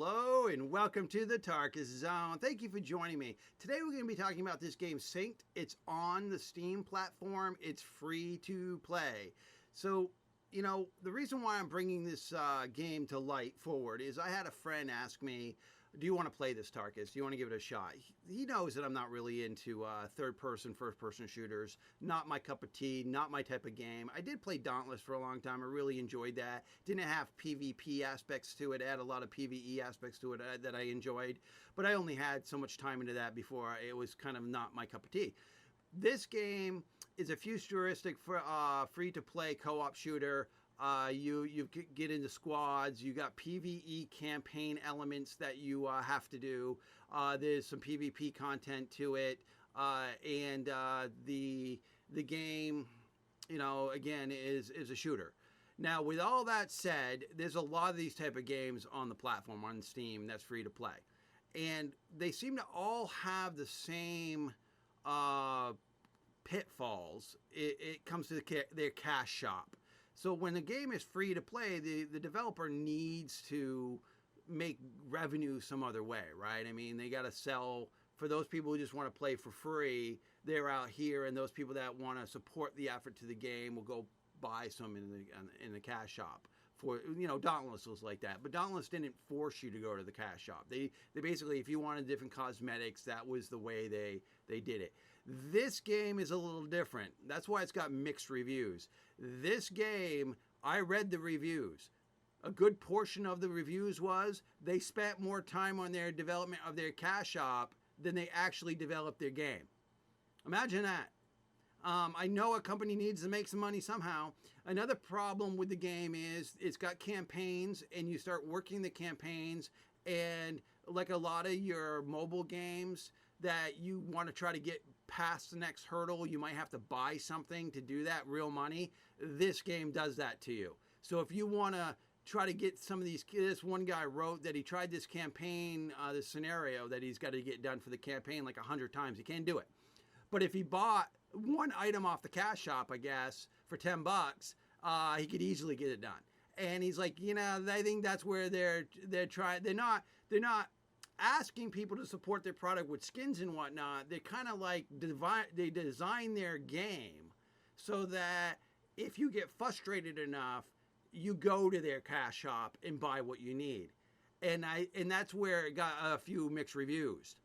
Hello and welcome to the Tarkus Zone. Thank you for joining me. Today we're going to be talking about this game SYNCED. It's on the Steam platform. It's free to play. So, the reason why I'm bringing this game to light forward is I had a friend ask me, do you want to play this, Tarkus? Do you want to give it a shot? He knows that I'm not really into third-person, first-person shooters. Not my cup of tea, not my type of game. I did play Dauntless for a long time. I really enjoyed that. Didn't have PvP aspects to it. It had a lot of PvE aspects to it that I enjoyed. But I only had so much time into that before it was kind of not my cup of tea. This game is a futuristic, free-to-play co-op shooter. You get into squads. You got PvE campaign elements that you have to do. There's some PvP content to it, and the game, again is a shooter. Now, with all that said, there's a lot of these type of games on the platform on Steam that's free to play, and they seem to all have the same pitfalls. It comes to their cash shop. So when the game is free to play, the developer needs to make revenue some other way, right? I mean, they got to sell. For those people who just want to play for free, they're out here, and those people that want to support the effort to the game will go buy some in the cash shop. For Dauntless was like that, but Dauntless didn't force you to go to the cash shop. They basically, if you wanted different cosmetics, that was the way they did it. This game is a little different. That's why it's got mixed reviews. This game, I read the reviews. A good portion of the reviews was they spent more time on their development of their cash shop than they actually developed their game. Imagine that. I know a company needs to make some money somehow. Another problem with the game is it's got campaigns, and you start working the campaigns, and like a lot of your mobile games that you want to try to get past the next hurdle, you might have to buy something to do that, real money. This game does that to you. So if you want to try to get some of these, this one guy wrote that he tried this campaign, this scenario that he's got to get done for the campaign like 100 times. He can't do it. But if he bought one item off the cash shop, I guess, for $10, he could easily get it done. And he's like, I think that's where they're trying. They're not asking people to support their product with skins and whatnot. They kind of like they design their game so that if you get frustrated enough, you go to their cash shop and buy what you need. And that's where it got a few mixed reviews.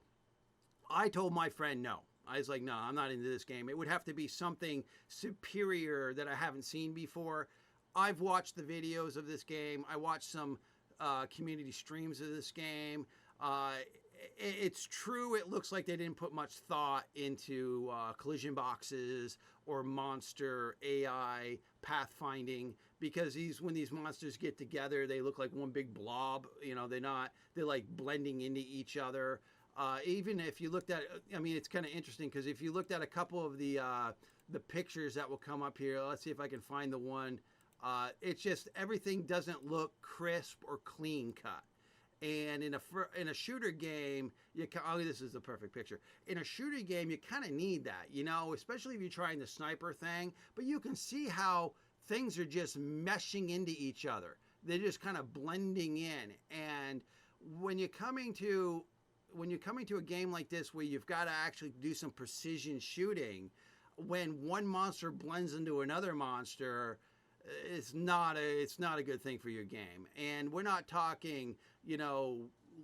I told my friend no. I was like, no, I'm not into this game. It would have to be something superior that I haven't seen before. I've watched the videos of this game. I watched some community streams of this game. It's true, it looks like they didn't put much thought into collision boxes or monster AI pathfinding, because when these monsters get together, they look like one big blob. They're like blending into each other. Even if you looked at, it's kind of interesting, because if you looked at a couple of the pictures that will come up here, let's see if I can find the one. It's just everything doesn't look crisp or clean cut. And in a shooter game, this is the perfect picture. In a shooter game, you kind of need that, especially if you're trying the sniper thing. But you can see how things are just meshing into each other. They're just kind of blending in. And when you're coming to a game like this, where you've got to actually do some precision shooting, when one monster blends into another monster, it's not a good thing for your game. And we're not talking,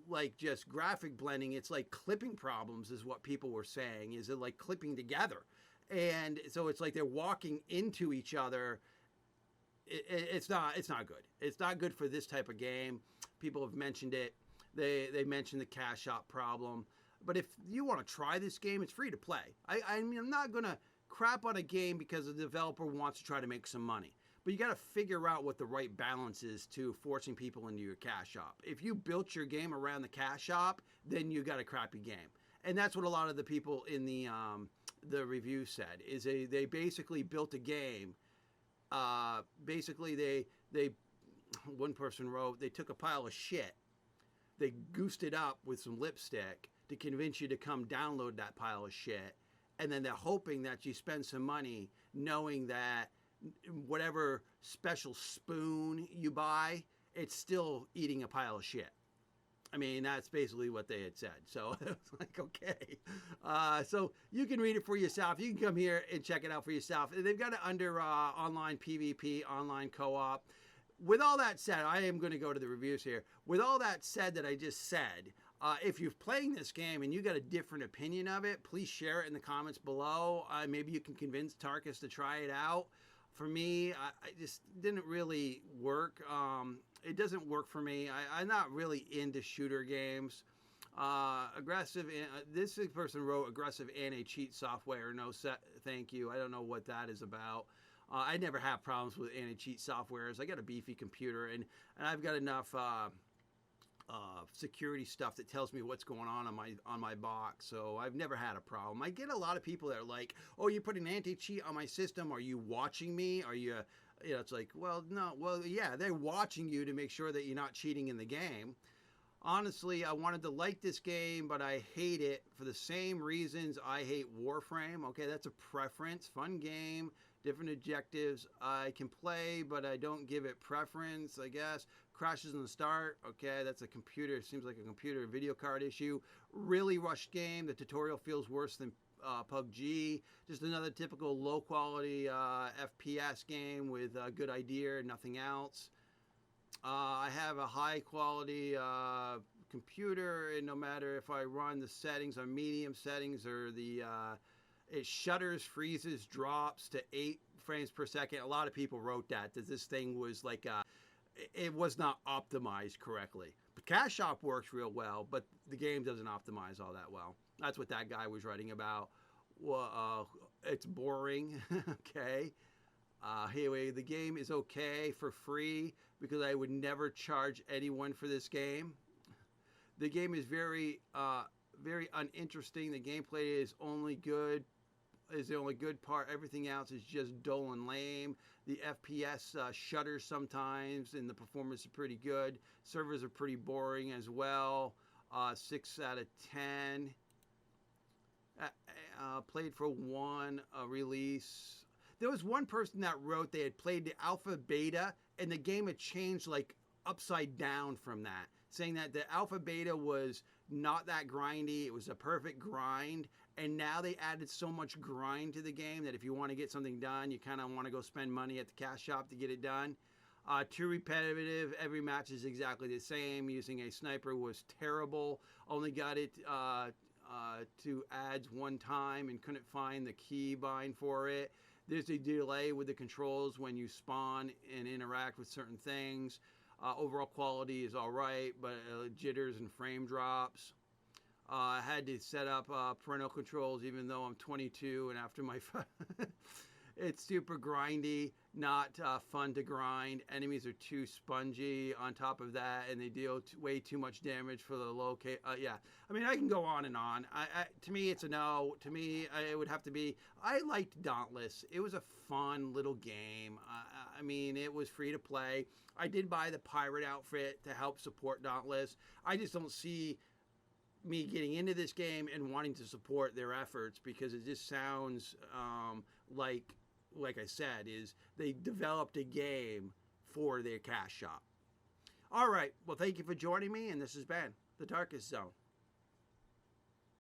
like just graphic blending. It's like clipping problems is what people were saying. Is it like clipping together? And so it's like they're walking into each other. It's not good. It's not good for this type of game. People have mentioned it. They mentioned the cash shop problem. But if you want to try this game, it's free to play. I'm not going to crap on a game because the developer wants to try to make some money. But you got to figure out what the right balance is to forcing people into your cash shop. If you built your game around the cash shop, then you got a crappy game. And that's what a lot of the people in the review said, is they basically built a game. One person wrote, they took a pile of shit, they goosed it up with some lipstick to convince you to come download that pile of shit. And then they're hoping that you spend some money knowing that whatever special spoon you buy, it's still eating a pile of shit. I mean, that's basically what they had said. So it was like, okay. So you can read it for yourself. You can come here and check it out for yourself. They've got it under online PvP, online co-op. With all that said, I am going to go to the reviews here. With all that said that I just said, if you're playing this game and you got a different opinion of it, please share it in the comments below. Maybe you can convince Tarkus to try it out. For me, I just didn't really work. It doesn't work for me. I'm not really into shooter games. Aggressive. This person wrote aggressive anti-cheat software. No, thank you. I don't know what that is about. I never have problems with anti-cheat softwares. I got a beefy computer, and I've got enough security stuff that tells me what's going on my box. So I've never had a problem. I get a lot of people that are like, "Oh, you put an anti-cheat on my system? Are you watching me? Are you?" You know, it's like, well, no. Well, yeah, they're watching you to make sure that you're not cheating in the game. Honestly, I wanted to like this game, but I hate it for the same reasons I hate Warframe. Okay, that's a preference. Fun game, different objectives. I can play, but I don't give it preference, I guess. Crashes in the start. Okay, that's a computer. Seems like a computer video card issue. Really rushed game. The tutorial feels worse than PUBG. Just another typical low quality FPS game with a good idea and nothing else. I have a high quality computer, and no matter if I run the settings on medium settings or it shudders, freezes, drops to 8 frames per second. A lot of people wrote that this thing was like it was not optimized correctly. But Cash Shop works real well, but the game doesn't optimize all that well. That's what that guy was writing about. Well, it's boring. Okay. Anyway, the game is okay for free because I would never charge anyone for this game. The game is very uninteresting. The gameplay is the only good part. Everything else is just dull and lame. The FPS shudders sometimes, and the performance is pretty good. Servers are pretty boring as well. 6 out of 10. Played for one release. There was one person that wrote they had played the alpha beta and the game had changed like upside down from that, saying that the alpha beta was not that grindy. It was a perfect grind, and now they added so much grind to the game that if you want to get something done, you kind of want to go spend money at the cash shop to get it done. Too repetitive. Every match is exactly the same. Using a sniper was terrible. Only got it to ads one time and couldn't find the keybind for it. There's a delay with the controls when you spawn and interact with certain things. Overall quality is all right, but jitters and frame drops. I had to set up parental controls even though I'm 22 and after my... It's super grindy, not fun to grind. Enemies are too spongy on top of that, and they deal way too much damage for the low... yeah, I mean, I can go on and on. To me, it's a no. To me, it would have to be... I liked Dauntless. It was a fun little game. I mean, it was free to play. I did buy the pirate outfit to help support Dauntless. I just don't see me getting into this game and wanting to support their efforts because it just sounds like I said, is they developed a game for their cash shop. All right. Well, thank you for joining me, and this has been The Darkest Zone.